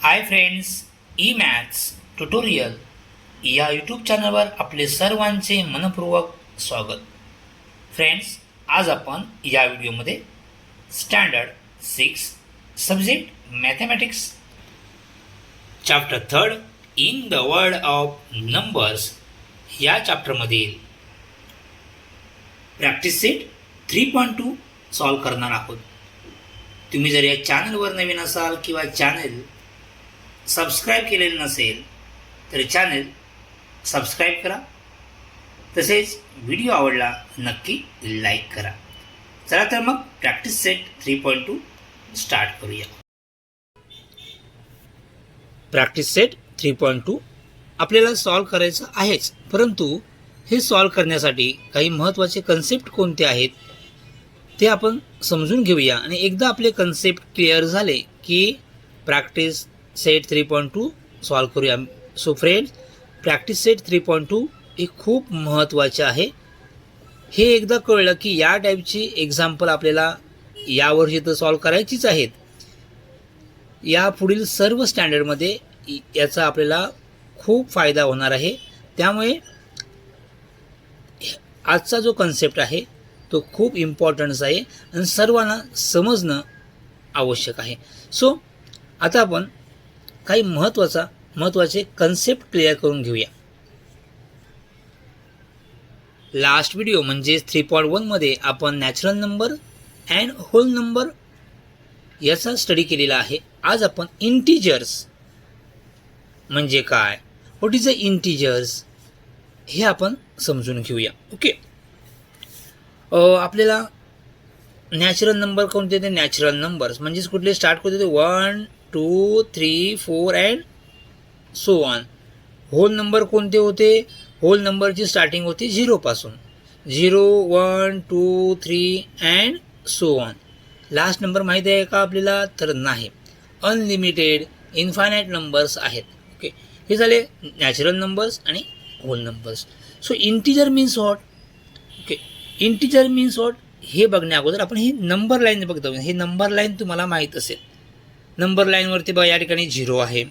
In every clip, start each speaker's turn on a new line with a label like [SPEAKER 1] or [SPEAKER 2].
[SPEAKER 1] Hi friends, E maths tutorial या YouTube चॅनलवर आपले सर्वांचे मनपूर्वक स्वागत. फ्रेंड्स, आज आपण या व्हिडिओमध्ये standard 6 subject mathematics chapter 3 in the world of numbers या चॅप्टरमधील प्रॅक्टिस सेट 3.2 सॉल्व करणार आहोत. तुम्ही जर या चॅनलवर नवीन असाल किंवा चॅनल सबस्क्राईब केलेलं नसेल तर चॅनल सबस्क्राईब करा. तसेच व्हिडिओ आवडला नक्की लाईक करा. चला तर मग प्रॅक्टिस सेट 3.2 स्टार्ट करूया. प्रॅक्टिस सेट 3.2 आपल्याला सॉल्व करायचं आहेच, परंतु हे सॉल्व करण्यासाठी काही महत्त्वाचे कन्सेप्ट कोणते आहेत ते आपण समजून घेऊया. आणि एकदा आपले कन्सेप्ट क्लिअर झाले की प्रॅक्टिस सेट 3.2 सॉल्व करूया. सो फ्रेंड्स, प्रॅक्टिस सेट 3.2 हे खूप महत्त्वाचे आहे. हे एकदा कळलं की या टाईपची एक्झाम्पल आपल्याला यावर्षी तर सॉल्व करायचीच आहेत. या पुढील सर्व स्टँडर्डमध्ये याचा आपल्याला खूप फायदा होणार आहे. त्यामुळे आजचा जो कन्सेप्ट आहे तो खूप इम्पॉर्टन्स आहे आणि सर्वांना समजणं आवश्यक आहे. सो आता आपण काही महत्त्वाचे कन्सेप्ट क्लिअर करून घेऊया. लास्ट व्हिडिओ म्हणजे 3.1 मध्ये आपण natural number and whole number याचा स्टडी केलेला आहे. आज आपण इंटिजर्स म्हणजे काय, व्हॉट इज अ इंटिजर्स हे आपण समजून घेऊया. ओके, आपल्याला नॅचरल नंबर कोणते ते नॅचरल नंबर्स म्हणजेच कुठले स्टार्ट करतो ते 1 2 3 4 and so on. Whole number कोणते होते, होल नंबरची स्टार्टिंग होती 0 पासून. 0 1 2 3 and so on. Last number माहिती आहे का आपल्याला, तर नाही. अनलिमिटेड इन्फायनाईट नंबर्स आहेत. ओके, हे झाले नॅचरल नंबर्स आणि whole numbers. So integer means what. Okay, integer means what हे बघण्या अगोदर आपण ही नंबर लाईन बघतो. हे नंबर लाईन तुम्हाला माहीत असेल. नंबर लाईनवरती बघा या ठिकाणी 0 आहे,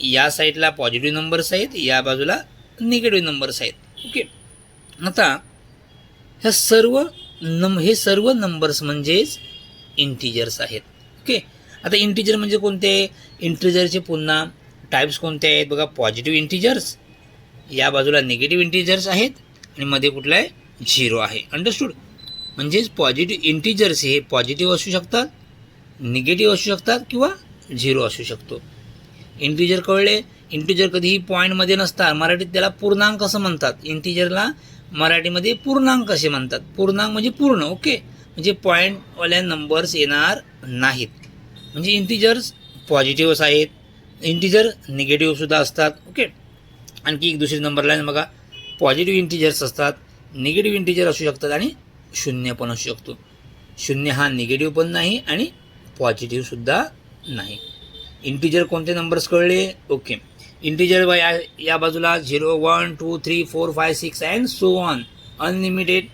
[SPEAKER 1] या साईडला पॉझिटिव्ह नंबर्स आहेत, या बाजूला निगेटिव्ह नंबर्स आहेत. ओके, आता ह्या सर्व नंबर्स म्हणजेच इंटिजर्स आहेत. ओके, आता इंटिजर म्हणजे कोणते, इंटिजरचे पुन्हा टाईप्स कोणते आहेत बघा. पॉझिटिव्ह इंटिजर्स, या बाजूला निगेटिव्ह इंटिजर्स आहेत आणि मध्ये कुठला आहे 0 आहे. अंडरस्टूड. म्हणजेच पॉझिटिव्ह इंटिजर्स हे पॉझिटिव्ह असू शकतात, निगेटिव्ह असू शकतात किंवा 0 असू शकतो. इंटिजर कळले. इंटिजर कधीही पॉईंटमध्ये नसतात. मराठीत त्याला पूर्णांक असं म्हणतात. इंटिजरला मराठीमध्ये पूर्णांक असे म्हणतात. पूर्णांक म्हणजे पूर्ण. ओके, म्हणजे पॉईंटवाल्या नंबर्स येणार नाहीत. म्हणजे इंटिजर्स पॉझिटिव्हच आहेत, इंटिजर निगेटिव्हसुद्धा असतात. ओके, आणखी एक दुसरी नंबर लाईन बघा. पॉझिटिव्ह इंटिजर्स असतात, निगेटिव्ह इंटिजर असू शकतात आणि 0 पण असू शकतो. 0 हा निगेटिव्ह पण नाही आणि पॉझिटिव्हसुद्धा नाही. इंटिजर कोणते नंबर्स कळले. ओके, इंटिजर या बाजूला 0 1 2 3 4 5 6 अँड सो ऑन. अनलिमिटेड.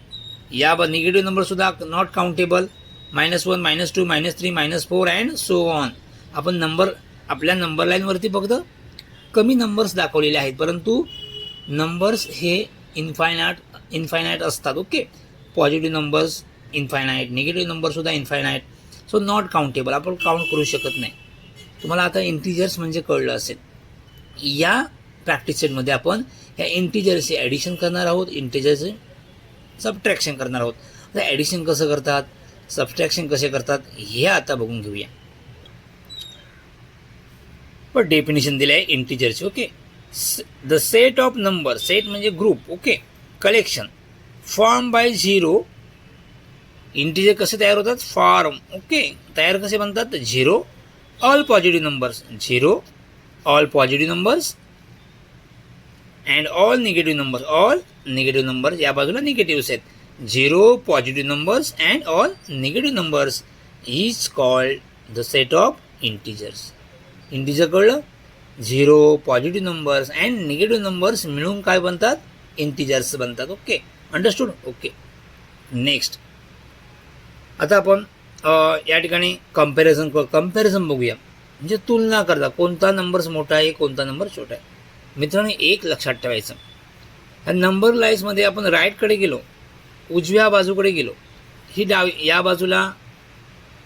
[SPEAKER 1] या निगेटिव्ह नंबरसुद्धा not countable. -1 -2 -3 -4 and so on. आपण आपल्या नंबर लाईनवरती फक्त कमी नंबर्स दाखवलेले आहेत, परंतु नंबर्स हे इन्फायनाईट असतात. Okay, positive numbers infinite, negative नंबरसुद्धा इन्फायनाईट. सो नॉट काउंटेबल, आपण काउंट करू शकत नाही. तुम्हाला आता इंटिजर्स म्हणजे कळलं असेल. या प्रॅक्टिस सेटमध्ये आपण या इंटिजर्सचे ॲडिशन करणार आहोत, इंटिजर्सचे सबट्रॅक्शन करणार आहोत. आता ॲडिशन कसं करतात, सबट्रॅक्शन कसे करतात हे आता बघून घेऊया. पण डेफिनेशन दिलं आहे इंटिजरचे. Okay, the set of number, set म्हणजे ग्रुप. Okay, collection form by 0. Integer कसे तयार होतात, फॉर्म. ओके, तयार कसे बनतात, 0 all positive numbers, 0 all positive numbers and all negative numbers. All negative numbers, या बाजूला निगेटिव्हस आहेत. 0 positive numbers and all negative numbers is called the set of integers. Integer कळलं. 0 positive numbers and negative numbers मिळून काय बनतात, integers बनतात. Okay, understood. Okay, next आता आपण या ठिकाणी कंपॅरिझन बघूया. म्हणजे तुलना करता कोणता नंबर्स मोठा आहे कोणता नंबर छोटा आहे. मित्रांनो एक लक्षात ठेवायचं, ह्या नंबर लाईन्समध्ये आपण राईटकडे गेलो, उजव्या बाजूकडे गेलो, ही या बाजूला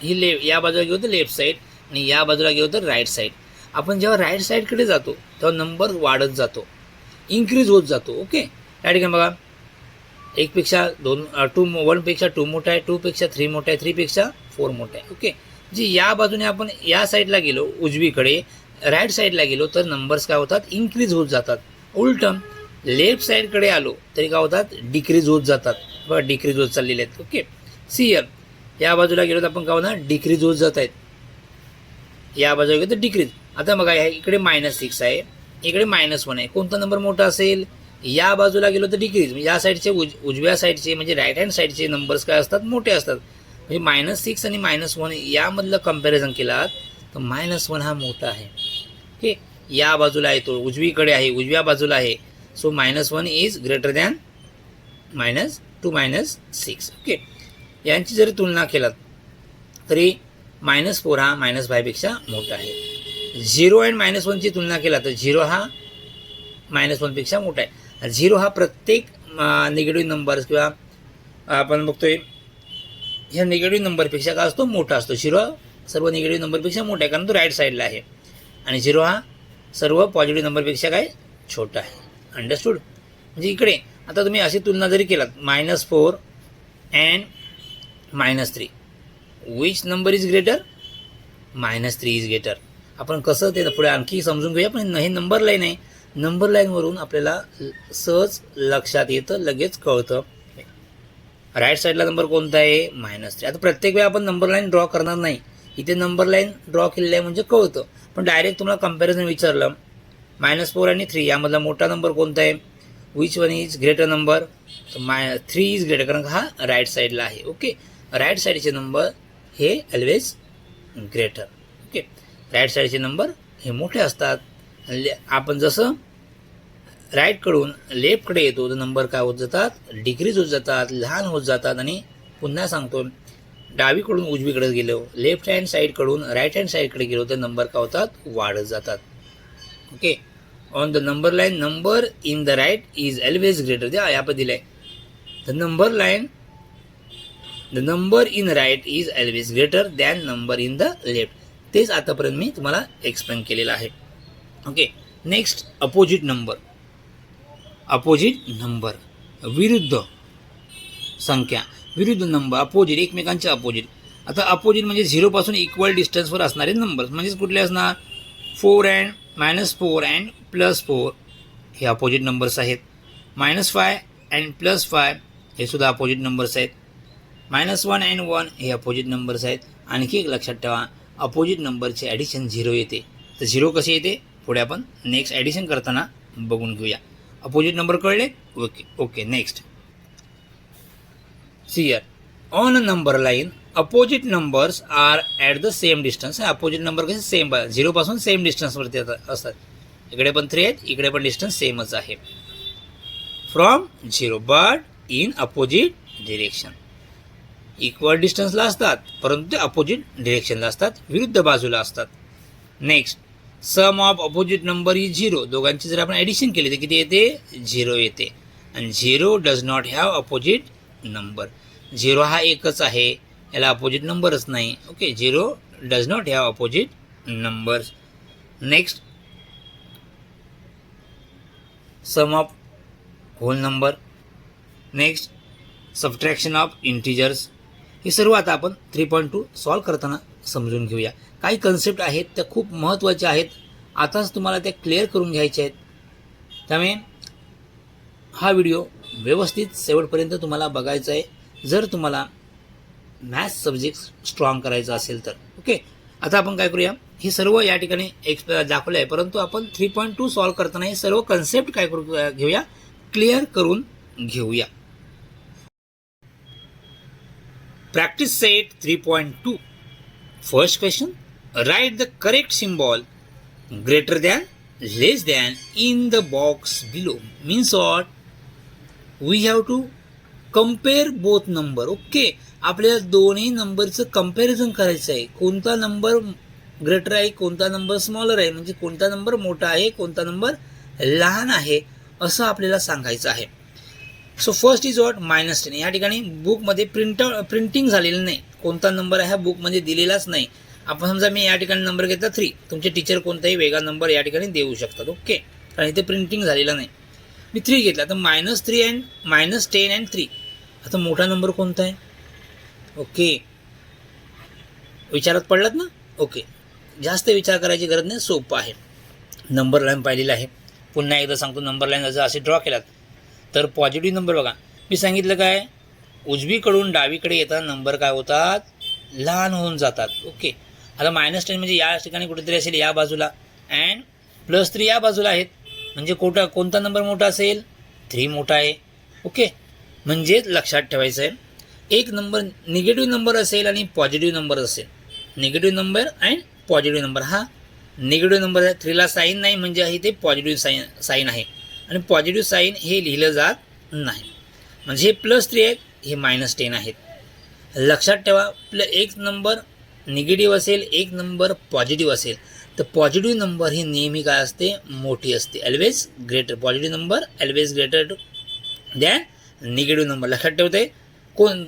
[SPEAKER 1] ही या बाजूला गेलो तर लेफ्ट साईड आणि या बाजूला गेलो तर राईट साईड. आपण जेव्हा राईट साईडकडे जातो तेव्हा नंबर वाढत जातो, इन्क्रीज होत जातो. ओके, त्या ठिकाणी बघा एकपेक्षा दोन 1पेक्षा 2 मोठा आहे, 2पेक्षा 3 मोठा आहे, 3पेक्षा 4 मोठा आहे. ओके, जी या बाजूने आपण या साईडला गेलो उजवीकडे, राईट साईडला गेलो तर नंबर्स काय होतात, इन्क्रीज होत जातात. उलटं लेफ्ट साईडकडे आलो तरी काय होतात, डिक्रीज होत जातात. बघा डिक्रीज होत चाललेले आहेत. ओके, सियर या बाजूला गेलो तर आपण काय होणार, डिक्रीज होत जात आहेत. या बाजूला गेलो तर डिक्रीज. आता बघा इकडे -6 आहे, इकडे -1 आहे, कोणता नंबर मोठा असेल, या बाजूला गेलो तर डिक्रीज. म्हणजे या साईडचे उजव्या साईडचे म्हणजे राईट हँड साईडचे नंबर्स काय असतात, मोठे असतात. म्हणजे -6 आणि -1 यामधलं कम्पॅरिझन केलात तर -1 हा मोठा आहे. ओके, या बाजूला आहे तो उजवीकडे आहे, उजव्या बाजूला आहे. So -1 is greater than -2 -6. Okay, यांची जरी तुलना केलात तरी -4 हा -5पेक्षा मोठा आहे. 0 अँड -1ची तुलना केला तर 0 हा -1पेक्षा मोठा आहे. 0 हा प्रत्येक निगेटिव्ह नंबर किंवा आपण बघतोय ह्या निगेटिव्ह नंबरपेक्षा काय असतो, मोठा असतो. 0 सर्व निगेटिव्ह नंबरपेक्षा मोठा आहे कारण तो राईट साईडला आहे आणि 0 हा सर्व पॉझिटिव्ह नंबरपेक्षा काय छोटा आहे. अंडरस्टूड. म्हणजे इकडे आता तुम्ही अशी तुलना जरी केलात -4 and -3, which number is greater, -3 is greater. आपण कसं ते पुढे आणखी समजून घेऊया, पण हे नंबर लाईन आहे. नंबर लाईनवरून आपल्याला सहज लक्षात येतं, लगेच कळतं राईट साईडला नंबर कोणता आहे, -3. आता प्रत्येक वेळा आपण नंबर लाईन ड्रॉ करणार नाही, इथे नंबर लाईन ड्रॉ केलेली आहे म्हणजे कळतं. पण डायरेक्ट तुम्हाला कम्पॅरिझन विचारलं -4 आणि 3 यामधला मोठा नंबर कोणता आहे, which one is greater number, तर 3 इज ग्रेटर कारण हा राईट साईडला आहे. ओके, राईट साईडचे नंबर हे ऑलवेज ग्रेटर. ओके, राईट साईडचे नंबर हे मोठे असतात. आपण जसं राईटकडून लेफ्टकडे येतो तर नंबर काय होत जातात, डिक्रीज होत जातात, लहान होत जातात. आणि पुन्हा सांगतो, डावीकडून उजवीकडे गेलो, लेफ्ट हँड साईडकडून राईट हँड साईडकडे गेलो तर नंबर काय होतात, वाढत जातात. Okay, on the number line number in the right is always greater. द्या यापण दिलं आहे, the number in right is always greater than number in the left. तेच आतापर्यंत मी तुम्हाला एक्सप्लेन केलेलं आहे. Okay, next opposite number. Opposite number विरुद्ध संख्या, विरुद्ध नंबर, अपोजिट एकमेकांचे अपोजिट. आता अपोजिट म्हणजे 0 पासून इक्वल डिस्टन्सवर असणारे नंबर्स. म्हणजेच कुठले असणार, 4 अँड -4 अँड +4 हे अपोजिट नंबर्स आहेत. -5 अँड +5 हे सुद्धा अपोजिट नंबर्स आहेत. -1 अँड 1 हे अपोजिट नंबर्स आहेत. आणखी एक लक्षात ठेवा, अपोजिट नंबरचे ॲडिशन 0 येते. तर 0 कसे येते पुढे आपण नेक्स्ट ॲडिशन करताना बघून घेऊया. अपोजिट नंबर कळले. Okay next. See here, on a number line opposite numbers are at the same distance. Opposite number कसे सेम 0 पासून सेम डिस्टन्सवरती असतात. इकडे पण 3 आहेत, इकडे पण डिस्टन्स सेमच आहे. From 0 but in opposite direction. Equal डिस्टन्सला असतात परंतु ते अपोजिट डिरेक्शनला असतात, विरुद्ध बाजूला असतात. Next, sum of opposite number is 0. दोघांची जर आपण ॲडिशन केली तर किती येते, 0 येते. आणि 0 does not have opposite number. 0 हा एकच आहे, याला अपोजिट नंबरच नाही. Okay, 0 does not have opposite numbers. Next, sum of whole number. Next, subtraction of integers. हे सर्व आता आपण 3.2 सॉल्व करताना समजून घेऊया. काही कन्सेप्ट आहेत त्या खूप महत्त्वाच्या आहेत, आताच तुम्हाला त्या क्लिअर करून घ्यायच्या आहेत. त्यामुळे हा व्हिडिओ व्यवस्थित शेवटपर्यंत तुम्हाला बघायचा आहे, जर तुम्हाला मॅथ्स सब्जेक्ट स्ट्रॉंग करायचा असेल तर. ओके, आता आपण काय करूया, हे सर्व या ठिकाणी दाखवलं आहे, परंतु आपण 3.2 सॉल्व करताना हे सर्व कन्सेप्ट काय करू घेऊया, क्लिअर करून घेऊया. Practice set 3.2. First question, write the correct symbol greater than, less than in the box below. Means what? We have to compare both number. Okay, आपल्याला दोन्ही नंबरचं कंपॅरिझन करायचं आहे. कोणता नंबर ग्रेटर आहे, कोणता नंबर स्मॉलर आहे, म्हणजे कोणता नंबर मोठा आहे, कोणता नंबर लहान आहे, असं आपल्याला सांगायचं आहे. So first is what -10. या ठिकाणी बुकमध्ये प्रिंटिंग झालेलं नाही, कोणता नंबर आहे ह्या बुकमध्ये दिलेलाच नाही. आपण समजा मी या ठिकाणी नंबर घेतला 3, तुमचे टीचर कोणताही वेगळा नंबर या ठिकाणी देऊ शकतात. ओके, कारण इथे प्रिंटिंग झालेलं नाही. मी 3 घेतला तर -3 अँड -10 अँड 3. आता मोठा नंबर कोणता आहे? ओके, विचारात पडलात ना? ओके, जास्त विचार करायची गरज नाही, सोपं आहे. नंबर लाईन पाहिलेला आहे. पुन्हा एकदा सांगतो, नंबर लाईन जर असे ड्रॉ केलात तर पॉझिटिव्ह नंबर बघा, मी सांगितलं काय, उजवीकडून डावीकडे येताना नंबर काय होतात, लहान होऊन जातात. ओके, आता -10 म्हणजे या ठिकाणी कुठेतरी असेल या बाजूला, अँड +3 या बाजूला आहेत, म्हणजे कोणता नंबर मोठा असेल, 3 मोठा आहे. ओके, म्हणजेच लक्षात ठेवायचं आहे, एक नंबर निगेटिव्ह नंबर असेल आणि पॉझिटिव्ह नंबर असेल, negative number and positive number. हा निगेटिव्ह नंबर आहे, 3ला साईन नाही म्हणजे आहे ते पॉझिटिव्ह साईन आहे, आणि पॉझिटिव्ह साईन हे लिहिलं जात नाही. म्हणजे हे +3 आहेत, हे -10 आहेत. लक्षात ठेवा, एक नंबर निगेटिव्ह असेल, एक नंबर पॉझिटिव्ह असेल, तर पॉझिटिव्ह नंबर ही नेहमी काय असते, मोठी असते, always greater. Positive number always greater than negative number. लक्षात ठेवते,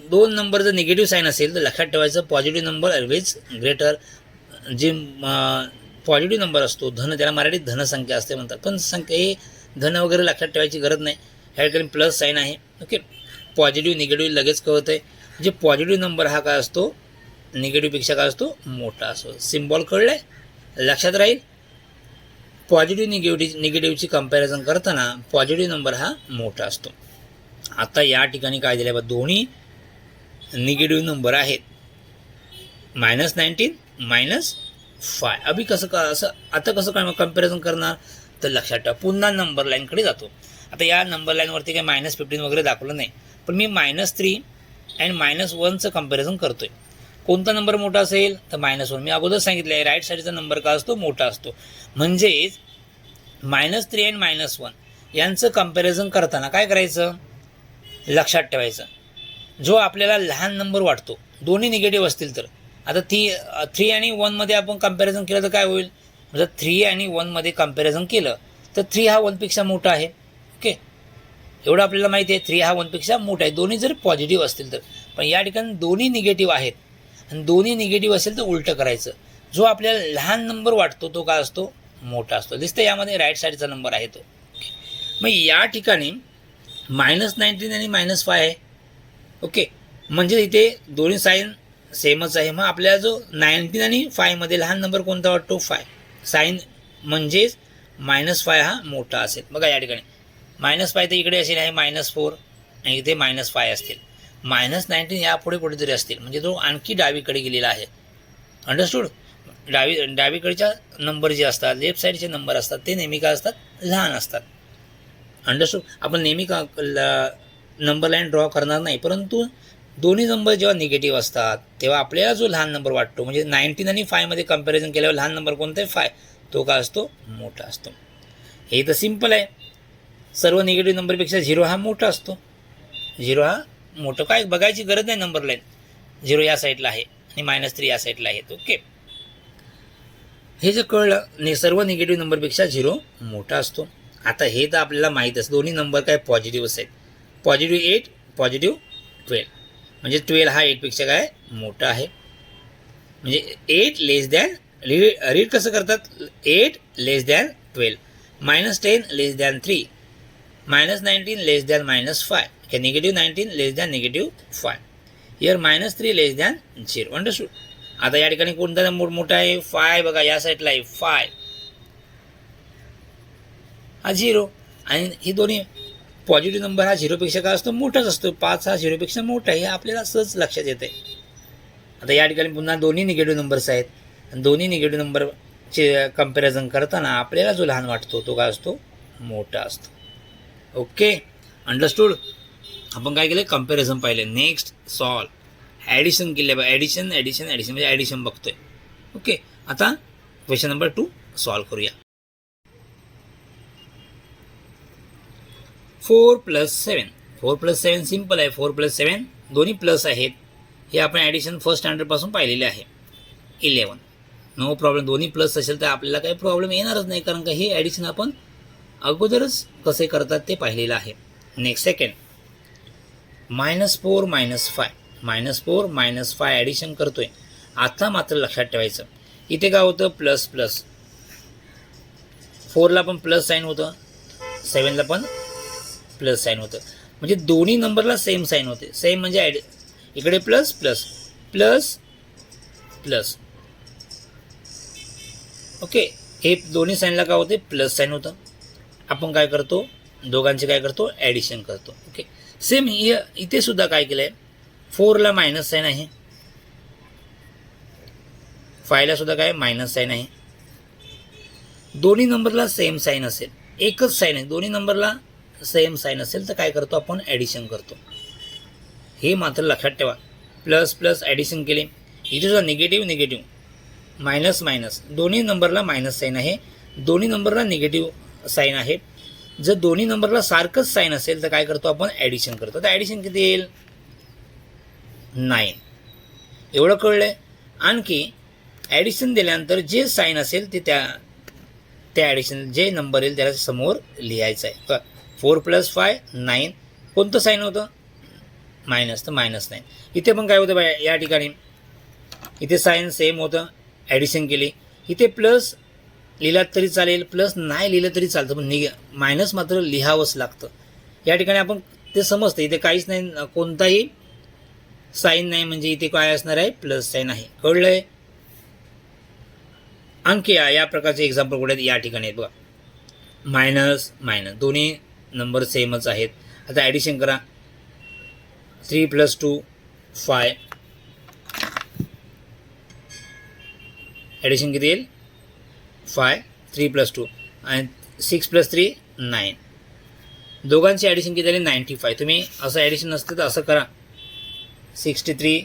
[SPEAKER 1] दोन नंबर जर निगेटिव्ह साईन असेल तर लक्षात ठेवायचं पॉझिटिव्ह नंबर ऑलवेज ग्रेटर. जे पॉझिटिव्ह नंबर असतो धन, त्याला मराठीत धनसंख्या असते म्हणतात, पण संख्या हे धन वगैरे लक्षात ठेवायची गरज नाही, ह्या ठिकाणी प्लस साईन आहे. ओके, पॉझिटिव्ह निगेटिव्ह लगेच कळत आहे, म्हणजे पॉझिटिव्ह नंबर हा काय असतो, निगेटिव्हपेक्षा काय असतो, मोठा असतो. सिम्बॉल कळलं आहे, लक्षात राहील. पॉझिटिव्ह निगेटिव्हची कंपॅरिझन करताना पॉझिटिव्ह नंबर हा मोठा असतो. आता या ठिकाणी काय दिलं आहे, दोन्ही निगेटिव्ह नंबर आहेत, -19 -5. अभि कसं का असं आता कसं काय कंपॅरिझन करणार, तर लक्षात ठेवा, पुन्हा नंबर लाईनकडे जातो. आता या नंबर लाईनवरती काही -15 वगैरे दाखवलं नाही, पण मी -3 अँड -1चं कंपॅरिझन करतोय. कोणता नंबर मोठा असेल तर -1. मी अगोदर सांगितलं आहे, राईट साईडचा नंबर का असतो, मोठा असतो. म्हणजेच -3 अँड -1 यांचं कंपॅरिझन करताना काय करायचं, लक्षात ठेवायचं, जो आपल्याला लहान नंबर वाटतो, दोन्ही निगेटिव्ह असतील तर. आता 3 आणि 1मध्ये आपण कंपॅरिझन केलं तर काय होईल, म्हणजे 3 आणि 1मध्ये कंपॅरिझन केलं तर 3 हा 1पेक्षा मोठा आहे. ओके, एवढं आपल्याला माहिती आहे, 3 हा 1पेक्षा मोठा आहे, दोन्ही जर पॉझिटिव्ह असतील तर. पण या ठिकाणी दोन्ही निगेटिव्ह आहेत, आणि दोन्ही निगेटिव्ह असेल तर उलटं करायचं, जो आपल्याला लहान नंबर वाटतो तो काय असतो, मोठा असतो. दिसतं यामध्ये राईट साईडचा नंबर आहे तो. मग या ठिकाणी -19 आणि -5 आहे. ओके, म्हणजे इथे दोन्ही साईन सेमच आहे. मग आपल्याला जो 19 आणि 5मध्ये लहान नंबर कोणता वाटतो, 5. साईन म्हणजेच -5 हा मोठा असेल. बघा या ठिकाणी -5 तर इकडे असेल आहे -4, आणि इथे -5 असतील. -19 यापुढे कुठेतरी असतील, म्हणजे तो आणखी डावीकडे गेलेला आहे. अंडरस्टूड. डावीकडच्या नंबर जे असतात, लेफ्ट साईडचे नंबर असतात, ते नेहमी काय असतात, लहान असतात. अंडरस्टूड. आपण नेहमी का नंबर लाईन ड्रॉ करणार नाही, परंतु दोन्ही नंबर जेव्हा निगेटिव्ह असतात तेव्हा आपल्याला जो लहान नंबर वाटतो, म्हणजे 19 आणि 5मध्ये कंपॅरिझन केल्यावर लहान नंबर कोणता आहे, 5, तो काय असतो, मोठा असतो. हे तर सिम्पल आहे. सर्व निगेटिव्ह नंबरपेक्षा 0 हा मोठा असतो. 0 हा मोठं, काय बघायची गरज नाही नंबर लाईन. 0 या साईडला आहे आणि -3 या साईडला आहेत. ओके, हे जे कळलं, सर्व निगेटिव्ह नंबरपेक्षा 0 मोठा असतो. आता हे तर आपल्याला माहीत असतं, दोन्ही नंबर काय पॉझिटिव्हच आहेत. पॉझिटिव्ह 8, पॉझिटिव्ह 12, म्हणजे 12 हा 8पेक्षा काय मोठा आहे. म्हणजे 8 लेस दॅन, रीड कसं करतात, 8 less than 12, -10 less than 3, -19 less than -5, okay, -19 less than -5, here -3 less than 0. Understood. आता या ठिकाणी कोणता नंबर मोठा आहे, 5. बघा या साईडला आहे 5 हा 0, आणि ही दोन्ही पॉझिटिव्ह नंबर हा 0पेक्षा काय असतो, मोठाच असतो. 5 हा 0पेक्षा मोठा आहे, हे आपल्याला सहज लक्षात येते. आता या ठिकाणी पुन्हा दोन्ही निगेटिव्ह नंबर्स आहेत, आणि दोन्ही निगेटिव्ह नंबरचे कंपॅरिझन करताना आपल्याला जो लहान वाटतो तो काय असतो, मोठा असतो. Okay, understood. आपण काय केलं, कंपॅरिझन पाहिले. नेक्स्ट सॉल्व, ॲडिशन केले बघा, ॲडिशन म्हणजे ॲडिशन बघतोय. ओके, आता क्वेश्चन नंबर 2 सॉल्व करूया. 4 + 7, 4 + 7 सिम्पल आहे. 4 + 7 दोन्ही प्लस आहेत. हे आपण ॲडिशन फर्स्ट स्टँडर्डपासून पाहिलेले आहे. 11. No problem. दोन्ही प्लस असेल तर आपल्याला काही प्रॉब्लेम येणारच नाही, कारण का हे ॲडिशन आपण अगोदरच कसे करतात ते पाहिलेलं आहे. नेक्स्ट सेकंड, -4 -5 -4 ॲडिशन करतोय. आता मात्र लक्षात ठेवायचं, इथे काय होतं प्लस प्लस, 4ला पण प्लस साईन होतं, 7ला पण प्लस साईन होतं, म्हणजे दोन्ही नंबरला सेम साईन होते. सेम म्हणजे इकडे plus plus plus plus. Okay, हे दोन्ही साईनला काय होते प्लस साईन होतं. आपण काय करतो, दोघांचे काय करतो ॲडिशन करतो. ओके, सेम इथे सुद्धा काय केलं आहे, 4ला मायनस साईन आहे, 5ला सुद्धा काय मायनस साईन आहे. दोन्ही नंबरला सेम साईन असेल, एकच साईन आहे, दोन्ही नंबरला सेम साईन असेल तर काय करतो आपण ॲडिशन करतो. हे मात्र लक्षात ठेवा. प्लस प्लस ॲडिशन केले, इथे सुद्धा निगेटिव्ह निगेटिव्ह मायनस मायनस, दोन्ही नंबरला मायनस साईन आहे, दोन्ही नंबरला निगेटिव्ह साईन आहे. जर दोन्ही नंबरला सारखंच साईन असेल तर काय करतो आपण ॲडिशन करतो. तर ॲडिशन किती येईल 9. एवढं कळलं आहे. आणखी ॲडिशन दिल्यानंतर जे साईन असेल ते त्या ॲडिशन जे नंबर येईल त्याला समोर लिहायचं आहे. 4 + 5 9. कोणतं साईन होतं मायनस, तर -9. इथे पण काय होतं बा, या ठिकाणी इथे साईन सेम होतं, ॲडिशन केली. इथे प्लस लिहिलात तरी चालेल, प्लस नाही लिहिलं तरी चालतं, पण मायनस मात्र लिहावंच लागतं. या ठिकाणी आपण ते समजतं, इथे काहीच नाही, कोणताही साईन नाही, म्हणजे इथे काय असणार आहे प्लस साईन आहे. कळलं आहे. आणखी या प्रकारचे एक्झाम्पल कुठे आहेत या ठिकाणी आहेत बघा. मायनस मायनस, दोन्ही नंबर सेमच आहेत. आता ॲडिशन करा. 3 + 2 5. ॲडिशन किती येईल 5, 3 + 2 आणि 6 + 3 9. दोघांची ॲडिशन किती झाली 95. तुम्ही असं ॲडिशन नसतं तर असं करा, 63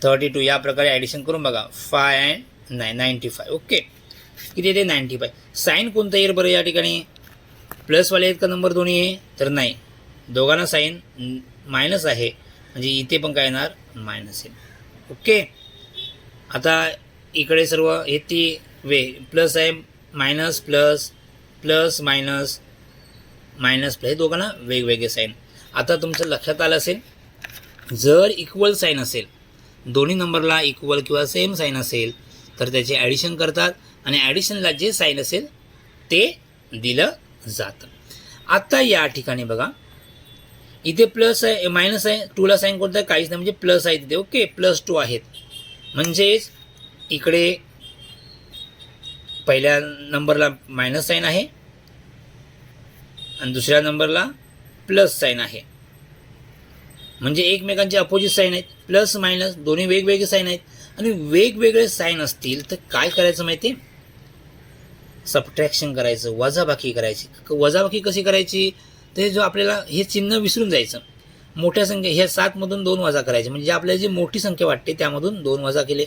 [SPEAKER 1] 32 या प्रकारे ॲडिशन करून बघा. 5 and 9 95. ओके, किती येते 95. साईन कोणतं येईल बरं या ठिकाणी, प्लसवाले आहेत का नंबर दोन्ही आहे, तर नाही, दोघांना साईन मायनस आहे, म्हणजे इथे पण काय येणार मायनस येईल. ओके, आता इकडे सर्व हे ती प्लस आहे, minus plus plus minus minus plus, हे दोघांना वेगवेगळे साईन. आता तुमचं लक्षात आलं असेल, जर इक्वल साईन असेल, दोन्ही नंबरला इक्वल किंवा सेम साईन असेल तर त्याचे ॲडिशन करतात आणि ॲडिशनला जे साईन असेल ते दिलं जातं. आता या ठिकाणी बघा, इथे प्लस आहे मायनस आहे, 2ला साईन कोणतं आहे काहीच नाही, म्हणजे प्लस आहे तिथे. ओके, +2 आहेत, म्हणजेच इकडे पहिल्या नंबरला मायनस साईन आहे आणि दुसऱ्या नंबरला प्लस साईन आहे, म्हणजे एकमेकांचे अपोजिट साईन आहेत. प्लस मायनस दोन्ही वेगवेगळे साईन आहेत, आणि वेगवेगळे साईन असतील तर काय करायचं माहिती आहे, सबट्रॅक्शन करायचं, वजाबाकी करायची. वजाबाकी कशी करायची, ते जो आपल्याला हे चिन्ह विसरून जायचं. मोठ्या संख्या ह्या 7मधून 2 वजा करायचे, म्हणजे आपल्याला जी मोठी संख्या वाटते त्यामधून 2 वजा केले.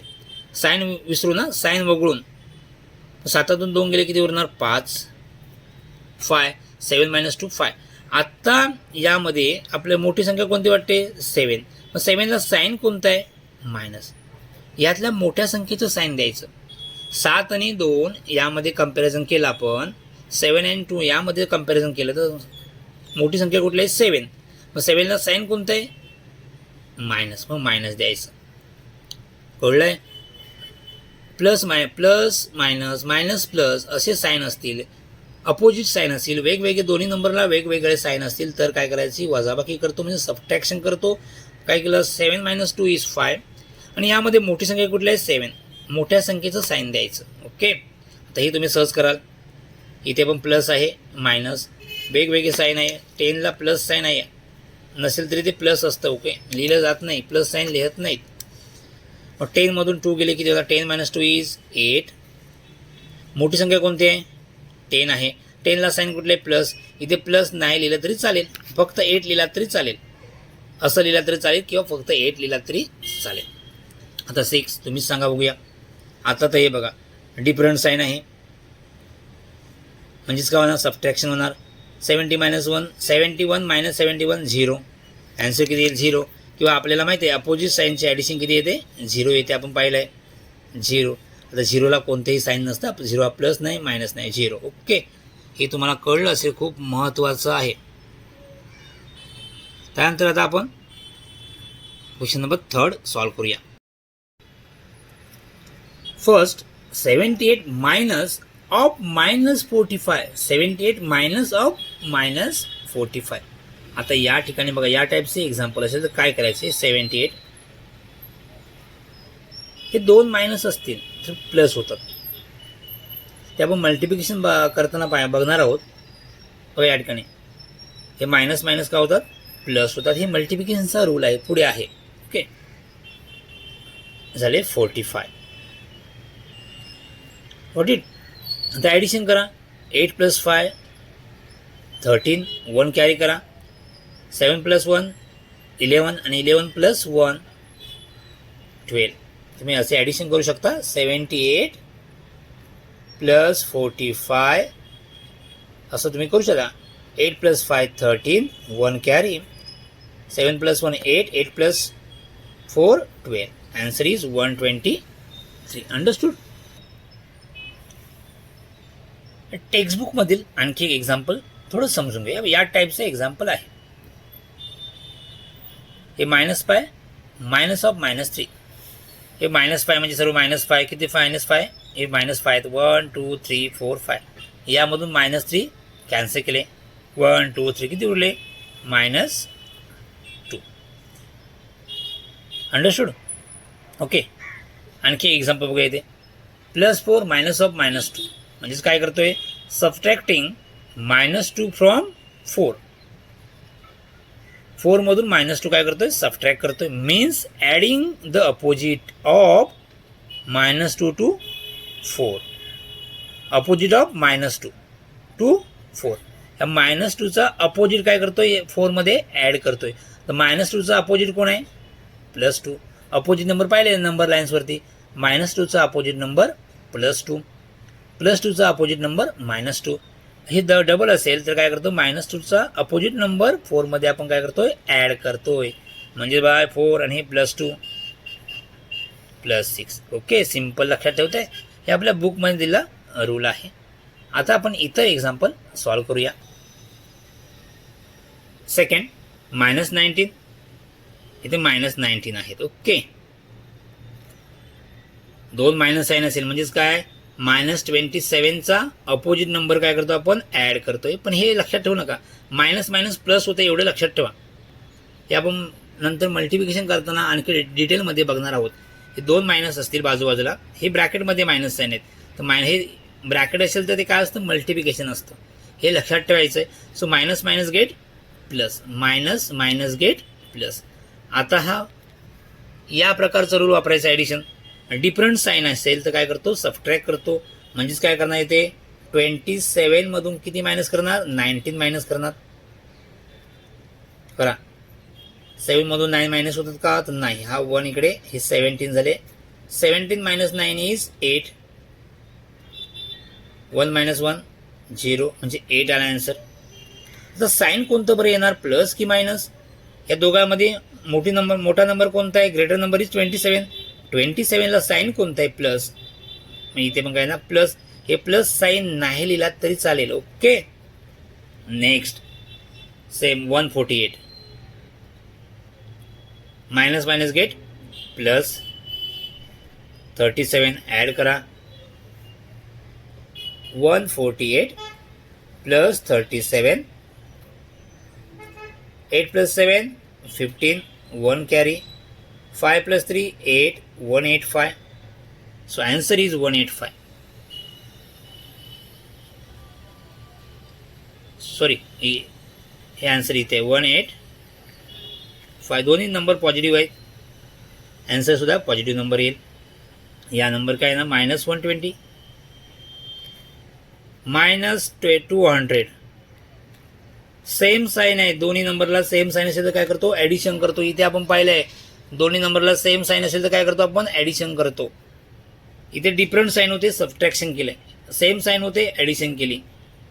[SPEAKER 1] साईन विसरू ना, साईन वगळून 7तून 2 गेले किती उरणार 5. 5 7 - 2 5. आत्ता यामध्ये आपल्या मोठी संख्या कोणती वाटते 7. मग 7ला साईन कोणतं आहे मायनस, यातल्या मोठ्या संख्येचं साईन द्यायचं. 7 आणि 2 यामध्ये कंपॅरिझन केलं आपण, 7 and 2 यामध्ये कंपॅरिझन केलं तर मोठी संख्या कुठली आहे 7. मग 7ला साईन कोणतं आहे मायनस, मग मायनस द्यायचं. कळलं आहे. प्लस मायनस मायनस प्लस असे साईन असतील, अपोजिट साईन असतील, वेगवेगळे दोन्ही नंबरला वेगवेगळे साईन असतील तर काय करायची वजाबाकी करतो, म्हणजे सबट्रॅक्शन करतो. काय केलं 7 - 2 = 5 आणि यामध्ये मोठी संख्या कुठली आहे 7, मोठ्या संख्येचं साईन द्यायचं. ओके, आता हे तुम्ही सर्च कराल, इथे पण प्लस आहे मायनस वेगवेगळे साईन आहे. 10ला प्लस साईन आहे, नसेल तरी ते प्लस असतं. ओके, लिहिलं जात नाही, प्लस साईन लिहत नाहीत. मग 10मधून 2 गेले किती होता 10 - 2 = 8. मोठी संख्या कोणती आहे 10 आहे, 10ला साईन कुठले प्लस, इथे प्लस नाही लिहिलं तरी चालेल, फक्त 8 लिहिला तरी चालेल, असं लिहिला तरी चालेल किंवा फक्त 8 लिहिला तरी चालेल. आता 6 तुम्हीच सांगा बघूया. आता तर हे बघा डिफरंट साईन आहे, म्हणजेच काय होणार सबट्रॅक्शन होणार. 71 - 1 71 0. ॲन्सर किती येईल 0. किंवा आपल्याला माहिती आहे अपोजिट साईनचे ॲडिशन किती येते 0 येते, आपण पाहिलं आहे 0. आता झिरोला कोणतेही साईन नसतं, झिरो प्लस नाही मायनस नाही, झिरो. ओके, हे तुम्हाला कळलं असेल, खूप महत्त्वाचं आहे. त्यानंतर आता आपण क्वेश्चन नंबर 3 सॉल्व करूया. First 78 minus of -45, 78 minus of -45. आता या ठिकाणी बघा, या टाईपचे एक्झाम्पल असेल तर काय करायचे, 78 हे 2 मायनस असतील तर प्लस होतात. ते आपण मल्टिप्लिकेशन करताना बघणार आहोत. बघा या ठिकाणी हे मायनस मायनस का होतात, प्लस होतात. हे मल्टिप्लिकेशनचा रूल आहे, पुढे आहे. ओके, झाले 45. What it. आता ॲडिशन करा, 8 + 5 13, 1 कॅरी करा, 7 + 1 11 आणि 11 + 1 12. तुम्ही असे ॲडिशन करू शकता, 78 + 45 असं तुम्ही करू शकता. 8 + 5 13, 1 कॅरी, 7 + 1 8, 8 + 4 12. Answer is 123. अंडरस्टूड. टेक्स्टबुकमधील आणखी एक एक्झाम्पल थोडं समजून घ्या. या टाईपचं एक्झाम्पल आहे. हे -5 मायनस ऑफ -3. हे -5 म्हणजे सर्व -5 किती, -5 हे -5 1 2 3 4 5. यामधून -3 कॅन्सल केले, 1 2 3 किती उरले, -2. अंडरस्टूड. ओके, आणखी एक्झाम्पल बघा इथे. +4 मायनस ऑफ -2 म्हणजेच काय करतोय, सबट्रॅक्टिंग -2 फ्रॉम 4. 4 मधून -2 काय करतोय, सबट्रॅक्ट करतोय. Means adding the opposite of -2 to 4. Opposite of -2 to 4. ह्या -2चा अपोजिट काय करतोय, 4 मध्ये ॲड करतोय. तर -2चा अपोजिट कोण आहे, +2. अपोजिट नंबर पाहिले नंबर लाईन्सवरती, -2चा अपोजिट नंबर +2, +2चा अपोजिट नंबर -2. हे डबल असेल तर काय करतो, -2चा अपोजिट नंबर 4 मध्ये आपण काय करतोय, ॲड करतोय. म्हणजे बाय 4 आणि हे +2 +6. ओके, सिम्पल लक्षात ठेवताय. हे आपल्या बुकमध्ये दिला रूल आहे. आता आपण इतर एक्झाम्पल सॉल्व करूया. सेकंड -19, इथे -19 आहेत. ओके, 2 मायनस साईन असेल म्हणजेच काय, -27चा अपोजिट नंबर काय करतो आपण, ॲड करतोय. पण हे लक्षात ठेवू नका, मायनस मायनस प्लस होतं एवढं लक्षात ठेवा. हे आपण नंतर मल्टिप्लिकेशन करताना आणखी डिटेलमध्ये बघणार आहोत. हे 2 मायनस असतील बाजूबाजूला, हे ब्रॅकेटमध्ये मायनस साईन आहेत. तर हे ब्रॅकेट असेल तर ते काय असतं, मल्टिप्लिकेशन असतं. हे लक्षात ठेवायचं आहे. So minus minus get plus, minus minus get plus. आता हा या प्रकारचा रूल वापरायचा ॲडिशन. डिफरंट साईन असेल तर काय करतो, सबट्रॅक्ट करतो. म्हणजेच काय करणार इथे, 27 मधून किती मायनस करणार, 19 मायनस करणार. करा, 7 मधून 9 मायनस होतात का, तर नाही. हा 1 इकडे, हे 17 झाले. 17 - 9 इज 8. 1 - 1 0, म्हणजे 8 आला आन्सर. तर साईन कोणतं बरं येणार, प्लस की मायनस. या दोघांमध्ये मोठा नंबर कोणता आहे, ग्रेटर नंबर इज 27. 27ला साईन कोणता आहे, प्लस. इथे पण काय ना प्लस. हे प्लस साईन नाही लिहिला तरी चालेल. Okay, next same 148. Minus minus get plus, 37 add करा. 148 plus 37, 8 + 7 15, 1 carry, 5 + 3 8, 185. So answer is 185. Sorry, हे आन्सर इथे 185. दोन्ही नंबर पॉझिटिव्ह आहेत. आन्सर सुद्धा पॉझिटिव्ह नंबर येईल. या नंबर काय ना, -120 -200. सेम साईन आहे, दोन्ही नंबरला सेम साईन असेल तर काय करतो, ॲडिशन करतो. इथे आपण पाहिलं आहे, दोन्ही नंबरला सेम साईन असेल तर काय करतो आपण, ॲडिशन करतो. इथे डिफरंट साईन होते, सबट्रॅक्शन केलं. सेम साईन होते, ॲडिशन केली.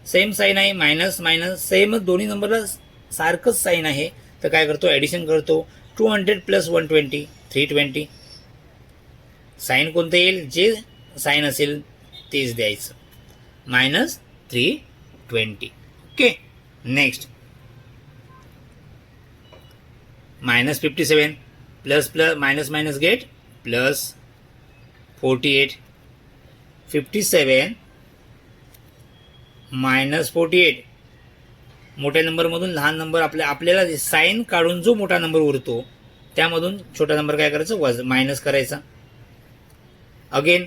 [SPEAKER 1] सेम साईन आहे, मायनस मायनस, सेम दोन्ही नंबरला सारखंच साईन आहे तर काय करतो, ॲडिशन करतो. 200 + 120 320. साईन कोणतं येईल, जे साईन असेल तेच द्यायचं. -320. Okay. Next -57 plus plus minus minus get plus 48. 57 -48. मोठ्या नंबरमधून लहान नंबर आपल्याला साईन काढून जो मोठा नंबर उरतो त्यामधून छोटा नंबर काय करायचं, मायनस करायचा. अगेन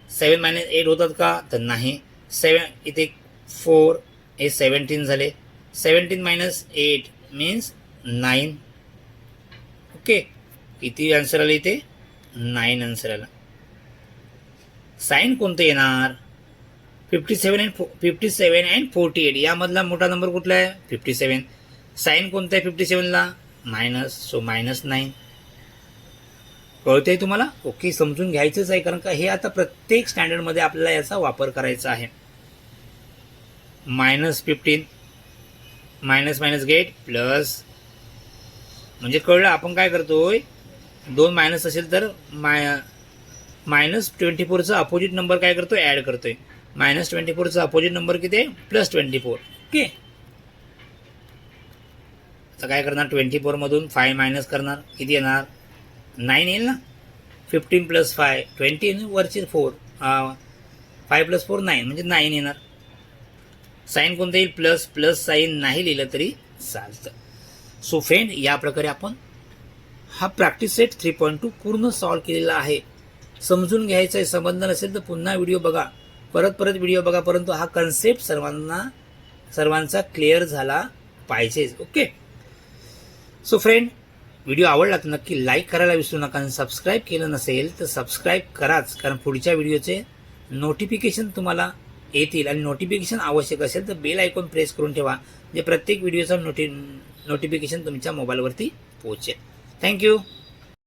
[SPEAKER 1] 7 - 8 होतात का, तर नाही. 7 इथे 4 हे 17 झाले. 17 - 8 मीन्स 9. ओके. किती आन्सर आले इथे, 9 आन्सर आला. साईन कोणतं येणार, 57 अँड 48 यामधला मोठा नंबर कुठला आहे, 57. साईन कोणता आहे 57ला, मायनस, सो -9. कळतंय तुम्हाला. ओके, समजून घ्यायचंच आहे, कारण का हे आता प्रत्येक स्टँडर्डमध्ये आपल्याला याचा वापर करायचा आहे. -15 मायनस मायनस गेट प्लस, म्हणजे कळलं आपण काय करतोय, 2 मायनस असेल तर -24चा अपोजिट नंबर काय करतोय, ॲड करतोय. -24चा अपोजिट नंबर किती आहे, +24. ओके. आता काय करणार, 24 मधून 5 मायनस करणार, किती येणार, 9 येईल ना. 15 + 5 20 वरची 4, 5 + 4 9 म्हणजे 9 येणार. साईन कोणतं येईल, प्लस साईन नाही लिहिलं तरी चालतं. सो फ्रेंड, या प्रकारे आपण हा प्रॅक्टिस सेट 3.2 पूर्ण सॉल्व केलेला आहे. समजून घ्यायचं आहे, समजलं नसेल तर पुन्हा व्हिडिओ बघा, परत व्हिडिओ बघा, परंतु हा कन्सेप्ट सर्वांचा क्लिअर झाला पाहिजे. ओके. सो फ्रेंड, व्हिडिओ आवडला तर नक्की लाईक करायला विसरू नका, आणि सबस्क्राईब केलं नसेल तर सबस्क्राईब कराच, कारण पुढच्या व्हिडिओचे नोटिफिकेशन तुम्हाला येतील, आणि नोटिफिकेशन आवश्यक असेल तर बेल आयकॉन प्रेस करून ठेवा, म्हणजे प्रत्येक व्हिडिओचा नोटिफिकेशन तुमच्या मोबाईलवरती पोहोचेल. थँक्यू.